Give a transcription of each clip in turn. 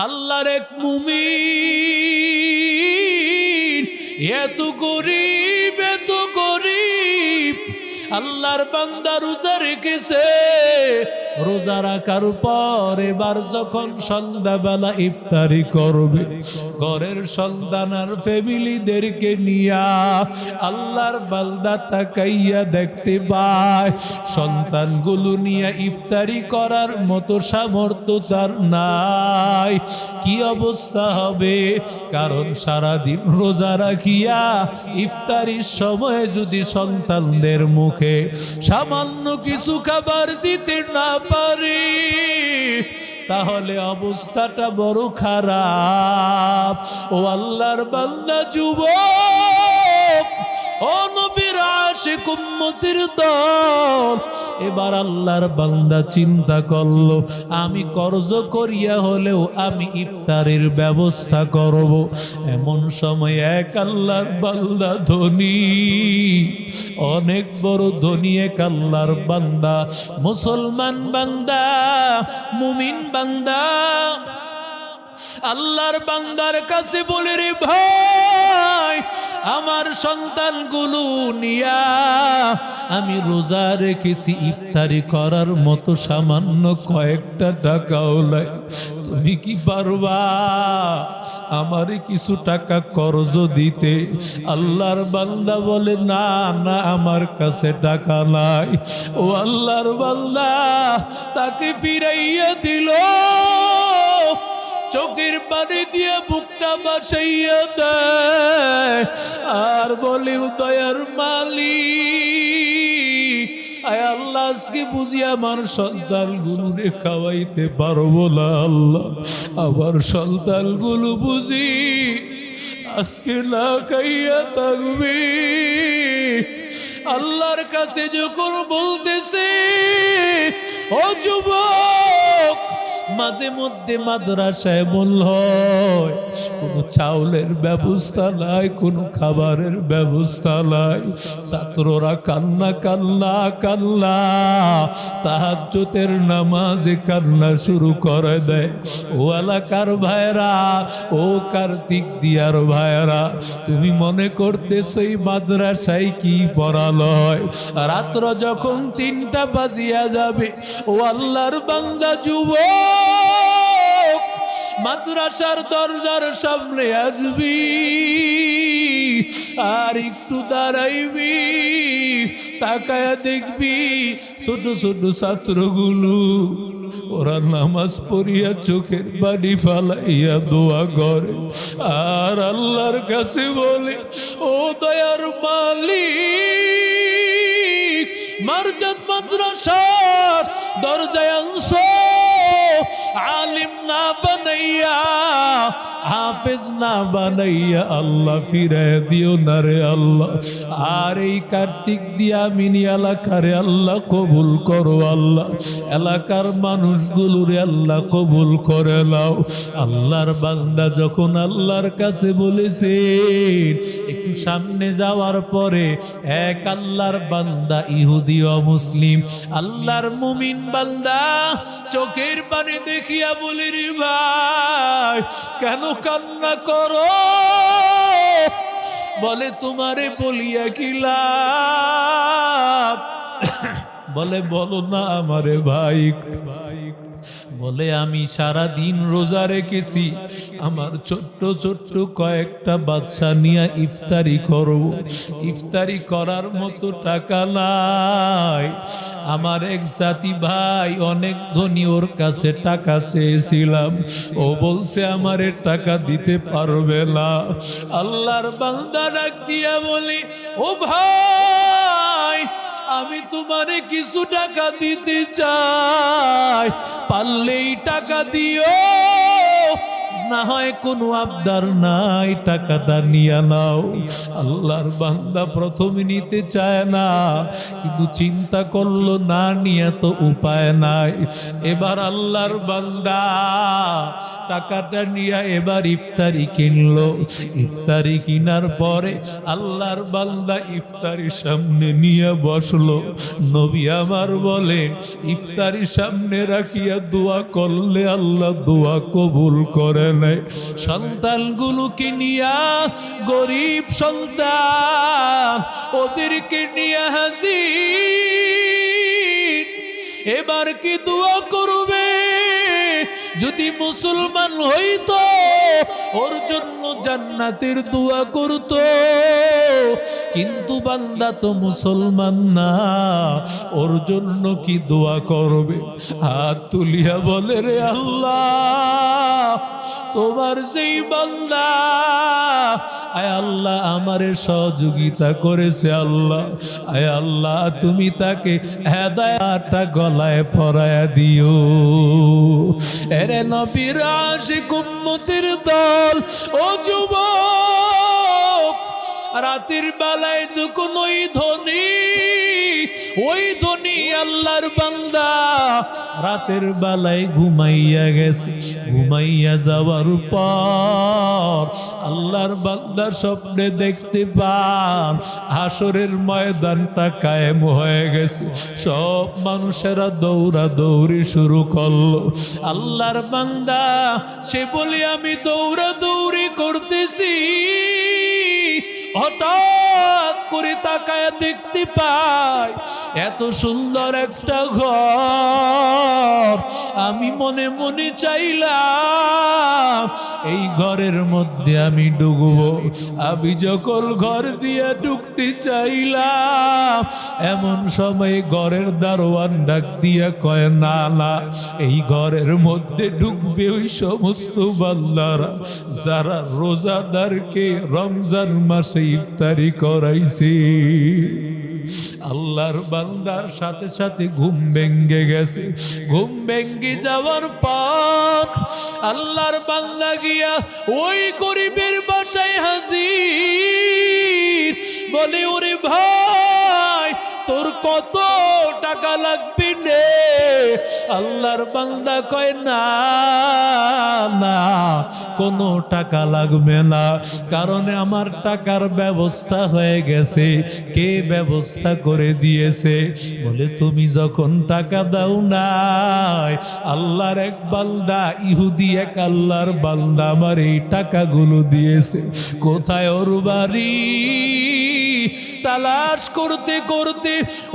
আল্লাহর এক মুমিন এত গরিব আল্লাহর বান্দা রোজা রেখেছে। রোজা রাখার পর এবার যখন সন্ধ্যাবেলা ইফতারি করবে, ঘরের সন্তান আর ফ্যামিলিদেরকে নিয়া আল্লাহর বান্দা তাকাইয়া দেখতে পায় সন্তানগুলো নিয়ে ইফতারি করার মতো সামর্থ্য তার নাই। কি অবস্থা হবে? কারণ সারাদিন রোজা রাখিয়া ইফতারির সময় যদি সন্তানদের মুখে সামান্য কিছু খাবার দিতে না পারি, তাহলে অবস্থাটা বড় খারাপ। ও আল্লাহর বান্দা যুবক, ও নবীর আশিক উম্মতের দল, এবার আল্লাহর বান্দা চিন্তা করলো, আমি কর্জ করিয়া হলেও আমি ইফতারের ব্যবস্থা করব। এমন সময় এক আল্লাহর বান্দা ধনী, অনেক বড় ধনী এক আল্লাহর বান্দা, মুসলমান বান্দা, মুমিন বান্দা, আল্লাহর বান্দার কাছে বলে, রে ভাই, আমার সন্তানগুলো নিয়া আমি রোজা রেখেছি, ইফতারি করার মতো সামান্য কয়েকটা টাকাও নাই, তুমি কি পারবা আমারে কিছু টাকা কর্জ দিতে? আল্লাহর বান্দা বলে, না না, আমার কাছে টাকা নাই। ও আল্লাহর বান্দা তাকে ফিরাইয়া দিল, চোখের পানি দিয়ে বুকটা বাসাইয়া দেয় আর বলে, দয়ার মালিক, আয় আল্লাহ, আজকে বুঝি আমার সন্তানগুলোরে খাওয়াইতে পারবো না। আল্লাহ, আমার সন্তানগুলো বুঝি আজকে না খাইয়া থাকবে। আল্লাহর কাছে যখন বলতেছে, ও যুবক, মাঝে মধ্যে মাদ্রাসায় বলল হয় কোনো চাউলের ব্যবস্থা নাই, কোনো খাবারের ব্যবস্থা নাই, ছাত্ররা কান্না কান্না কান্না তাহাজ্জুদের নামাজে কান্না শুরু করে দেয়। ও এলাকার ভাইরা, ও কার্তিক দিয়ার ভাইরা, তুমি মনে করতেছ এই মাদ্রাসায় কি পড়ালো হয়? রাত্র যখন 3টা বাজিয়া যাবে, ও আল্লাহর বান্দা যুবক মাদ্রাসার দরজার সামনে আসবি আর একটু দাঁড়াইবি, তাকায়া দেখবি ছোট ছোট ছাত্রগুলো ওরা নামাজ পড়িয়া চোখের পানি ফালাইয়া দোয়া করে আর আল্লাহর কাছে বলে, ও দয়ার মালিক, মারজাত মাদ্রাসার দরজায় আনছো, আলিম না বানাইয়া, হাফেজ না বানাইয়া আল্লাহ ফিরায় দিও না রে আল্লাহ। আর এই কার্তিক দিয়া মিনি এলাকারে আল্লাহ কবুল করো, আল্লাহ এলাকার মানুষগুলোরে আল্লাহ কবুল করে নাও। আল্লাহর বান্দা যখন আল্লাহর কাছে বলেছে, একটু সামনে যাওয়ার পরে এক আল্লাহর বান্দা, ইহুদি অমুসলিম আল্লাহর মুমিন বান্দা চোখের পানি দেখিয়া বলি, রে ভাই, কেন কান্না করো? বলে, তোমারে বলিয়া কি লাভ? বলে, বলো না আমারে ভাই। বলে, আমি সারা দিন রোজা রেখেছি, আমার ছোট্ট ছোট্ট কয়েকটা বাচ্চা নিয়ে ইফতারি করব, ইফতারি করার মতো টাকা নাই। আমার এক জাতি ভাই অনেক ধনী, ওর কাছে টাকা চেয়েছিলাম, ও বলছে আমারে টাকা দিতে পারবে না। আল্লাহর বান্দা ডাক দিয়া বলি, ও ভাই, আমি তোমারে কিছু টাকা দিতে চাই, পারলেই টাকা দিও, না না হয় কোনো আবদার নাই, টাকাটা নিয়ে নাও। আল্লাহর বান্দা প্রথমে নিতে চায় না, কিন্তু চিন্তা করলো না নিয়ে তো উপায় নাই। এবার আল্লাহর বান্দা টাকাটা নিয়ে এবার ইফতারি কিনলো। ইফতারি কিনার পরে আল্লাহর বান্দা ইফতারির সামনে নিয়ে বসলো। নবী আমার বলে, ইফতারি সামনে রাখিয়া দোয়া করলে আল্লাহ দোয়া কবুল করে নেয়। সন্তানগুলোকে নিয়া, গরিব সন্তান ওদেরকে নিয়ে হাজির। এবার কি দোয়া করবে? যদি মুসলমান হইতো ওর জন্য জান্নাতের দোয়া করত, কিন্তু বান্দা তো মুসলমান না, ওর জন্য কি দোয়া করবে? হাত তুলিয়া বলে, রে আল্লাহ, তোমার যেই বান্দা আয় আল্লাহ আমারে সহযোগিতা করেছে, আল্লাহ আয় আল্লাহ তুমি তাকে হেদায়েতটা গলায় পরায়া দিও। এরে নবীর আশিক উম্মতের দল, ও যুবক, রাতের বেলায় যখন ওই ধনী আল্লাহর বান্দা রাতের বেলায় ঘুমাইয়া গেছে, ঘুমাইয়া যাওয়ার পর আল্লাহর বান্দা স্বপ্নে দেখতে পান হাসরের ময়দানটা কায়েম হয়ে গেছে। সব মানুষেরা দৌড়া দৌড়ি শুরু করলো। আল্লাহর বান্দা সে বলে, আমি দৌড়া দৌড়ি করতেছি, হঠাৎ করে তাকায় দেখতে পাই এত সুন্দর একটা ঘর। আমি মনে মনে চাইলাম এই ঘরের মধ্যে আমি ঢুকবো। আমি যখন ঘর দিয়ে ঢুকতে চাইলাম, এমন সময় ঘরের দারোয়ান ডাক দিয়া কয়, না না, এই ঘরের মধ্যে ঢুকবে ওই সমস্ত বান্দারা যারা রোজাদারকে রমজান মাসে ইফতারি করাইছে। আল্লাহর বান্দার সাথে সাথে ঘুম ভেঙ্গে গেছে। ঘুম ভেঙ্গে যাওয়ার পর আল্লাহর বান্দা গিয়া ওই গরিবের বাসায় হাজির। বলে, ওরে ভাই, তোর কত টাকা লাগবে রে? আল্লাহর বান্দা কয়, না না, কোনো টাকা লাগবে না, কারণ আমার টাকার ব্যবস্থা হয়ে গেছে। কে ব্যবস্থা করে দিয়েছে? বলে, তুমি যখন টাকা দাও নাই, আল্লাহর এক বান্দা, ইহুদি এক আল্লাহর বান্দা আমার এই টাকাগুলো দিয়েছে। কোথায় ওর বাড়ি? তালাশ করতে করতে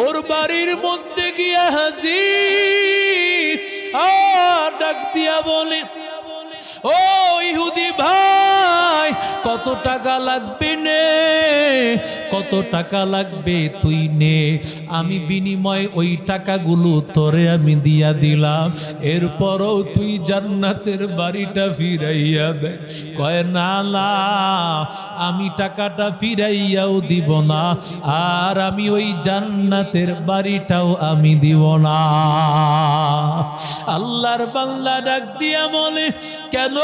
ওর বাড়ির মধ্যে গিয়া হাজির। আর ডাক দিয়া বলে, ও ইহুদি ভাই, কত টাকা লাগবে নে? কত টাকা লাগবে তুই নে, আমি বিনিময়ে ওই টাকাগুলো তোরে আমি দিয়া দিলাম, এরপরও তুই জান্নাতের বাড়িটা ফিরাইয়া দে। কয়, না না, আমি টাকাটা ফিরাইয়াও দিব না, আর আমি ওই জান্নাতের বাড়িটাও আমি দিব না। আল্লাহর বান্দা ডাক দিয়া বলে, কেন?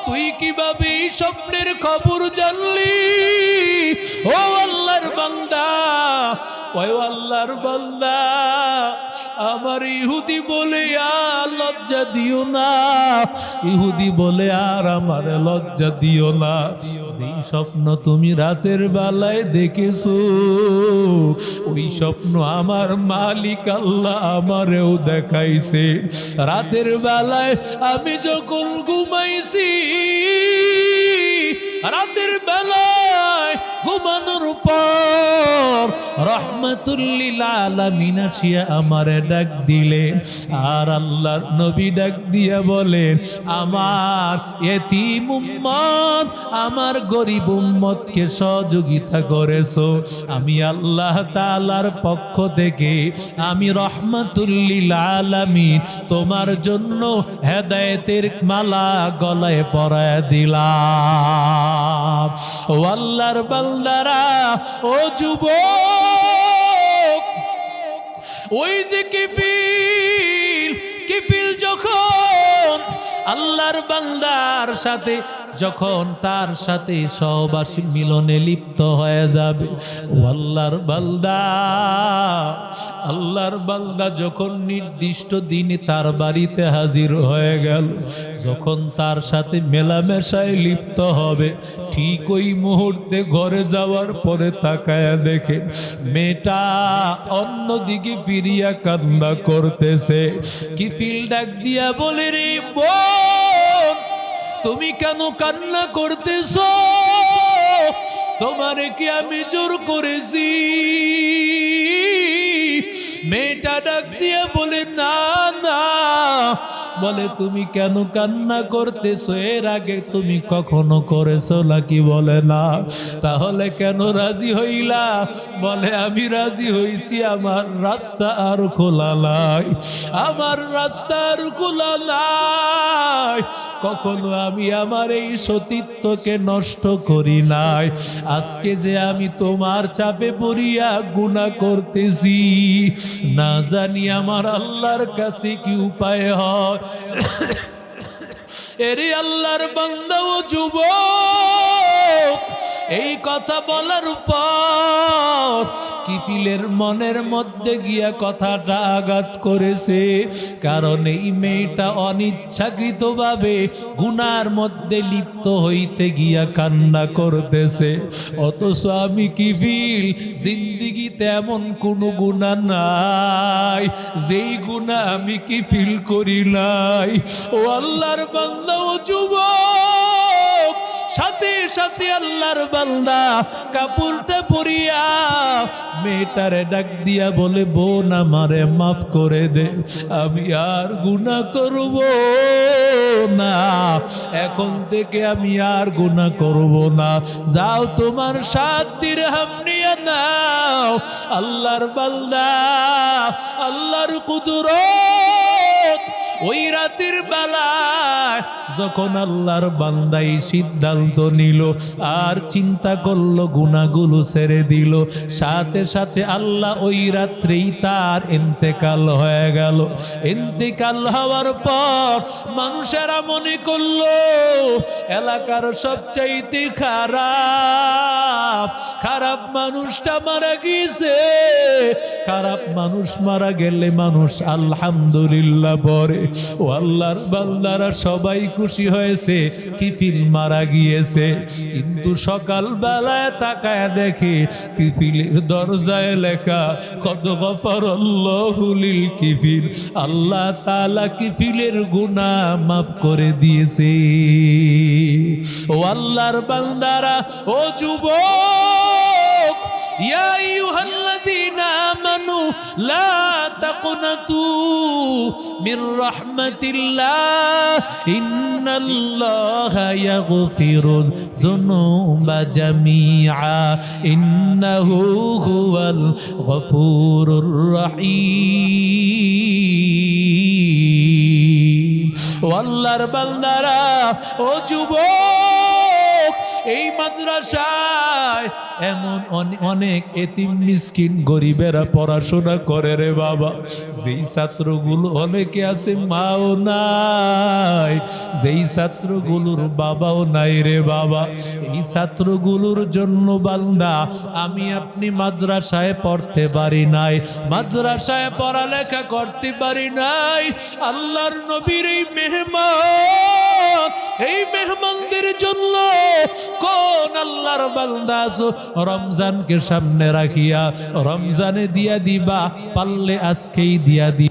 তুই কিভাবে এই স্বপ্নের খবর জানলি? ও আল্লাহর বান্দা, কয়, আল্লাহর বান্দা, আমার ইহুদি বলে আর লজ্জা দিও না। ইহুদি বলে, আর আমার লজ্জা দিও না। যেই স্বপ্ন তুমি রাতের বেলায় দেখেছো, ওই স্বপ্ন আমার মালিক আল্লাহ আমারেও দেখাইছে। রাতের বেলায় আমি যখন ঘুমাইছি, রাতের বেলায় ঘুমানোর পর রহমাতুল লিল আলামিন আসিয়া আমারে ডাক দিলেন। আর আল্লাহর নবী ডাক দিয়া বলেন, আমার এতিম উম্মত, আমার গরিব উম্মতকে সহযোগিতা করেছো, আমি আল্লাহ তাআলার পক্ষ থেকে আমি রহমাতুল লিল আলামিন তোমার জন্য হেদায়েতের মালা গলায় পরায় দিলাম। ও আল্লাহর বান্দারা, ও যুবক, ওই যে কিফিল যখন আল্লাহর বান্দার সাথে যখন তার সাথে সহবাসী মিলনে লিপ্ত হয়ে যাবে, ও আল্লাহর বান্দা যখন নির্দিষ্ট দিনে তার বাড়িতে হাজির হয়ে গেল, যখন তার সাথে মেলামেশায় লিপ্ত হবে, ঠিক ওই মুহূর্তে ঘরে যাওয়ার পরে তাকায়া দেখে মেয়েটা অন্যদিকে ফিরিয়া কান্না করতেছে। কিফিল ডাক দিয়া বলে, রে বোন, তুমি কেন কান্না করতেছো? তোমারে কি আমি জোর করেছি? মেয়েটা ডাক দিয়ে বলে, না না। বলে, তুমি কেন কান্না করতেছো? এর আগে তুমি কখনো করেছো নাকি? বলে, না। তাহলে কেন রাজি হইলা? বলে, আমি রাজি হইছি, আমার রাস্তা আর খোলা নাই, আমার রাস্তা আর খোলা নাই। কখনো আমি আমার এই সতীত্বকে নষ্ট করি নাই। আজকে যে আমি তোমার চাপে পড়িয়া গুনাহ করতেছি, না জানি আমার আল্লাহর কাছে কি উপায় হয়। এরে আল্লাহর বান্দা ও যুবক, এই কথা বলার পর কিফিলের মনের মধ্যে গিয়া কথাটা আঘাত করেছে। কারণ এই মেয়েটা অনিচ্ছাকৃতভাবে গুনার মধ্যে লিপ্ত হইতে গিয়া কান্না করতেছে। অথচ আমি কিফিল জিন্দিগিতে এমন কোনো গুনাহ নাই যেই গুনাহ আমি কিফিল করি নাই। ও আল্লাহর বান্দা ও যুবক, সাথে সাথে আল্লাহর বান্দা কাপড়টা পরিয়া মেয়েটারে ডাক দিয়া বলে, বোন, আমারে মাফ করে দে, আমি আর গুনাহ করব না, এখন থেকে আমি আর গুনাহ করব না। যাও, তোমার 7 দিরহাম নিয়ে নাও। আল্লাহর বান্দা, আল্লাহর কুদরত, ওই রাতের বেলায় যখন আল্লাহর বান্দাই সিদ্ধান্ত নিল আর চিন্তা করলো, গুনাহগুলো ছেড়ে দিল, সাথে সাথে আল্লাহ ওই রাত্রেই তার ইন্তেকাল হয়ে গেল। ইন্তেকাল হওয়ার পর মানুষেরা মনে করলো এলাকার সবচাইতে খারাপ মানুষটা মারা গিয়েছে। খারাপ মানুষ মারা গেলে মানুষ আলহামদুলিল্লাহ পড়ে। ও আল্লাহর বান্দারা সবাই খুশি হয়েছে কিফিল মারা গিয়েছে। কিন্তু সকাল বেলায় তাকায় দেখে কিফিলের দরজায় লেখা, কদ গফারাল্লাহু লিল কিফিল, আল্লাহ তাআলা কিফিলের গুনাহ মাফ করে দিয়েছে। ও আল্লাহর বান্দারা, ও যুবক, ইয়া আইয়ুহাল্লাযীনা আমানু লা তাকুনাতু মির রাহমাতিল্লাহ, ইন্নাল্লাহা ইয়াগফিরুয যুনুবা জামিআ, ইন্নাহু হুয়াল গফুরুর রহিম। ও আল্লাহর বান্দারা, ও যুবক, এই মাদ্রাসায় এমন অনেক এতিম মিসকিন গরিবেরা পড়াশোনা করে রে বাবা। যেই ছাত্রগুলো অনেকে আছে মাও নাই, যেই ছাত্রগুলোর বাবাও নাই রে বাবা, এই ছাত্রগুলোর জন্য বান্দা আমি আপনি মাদ্রাসায় পড়তে পারি নাই, মাদ্রাসায় পড়ালেখা করতে পারি নাই। আল্লাহর নবীর এই মেহমান, এই মেহমানদের জন্য কোন আল্লাহর বান্দা আছো রমজানকে সামনে রাখিয়া রমজানে দিয়া দিবা, পারলে আজকেই দিয়া দিবা।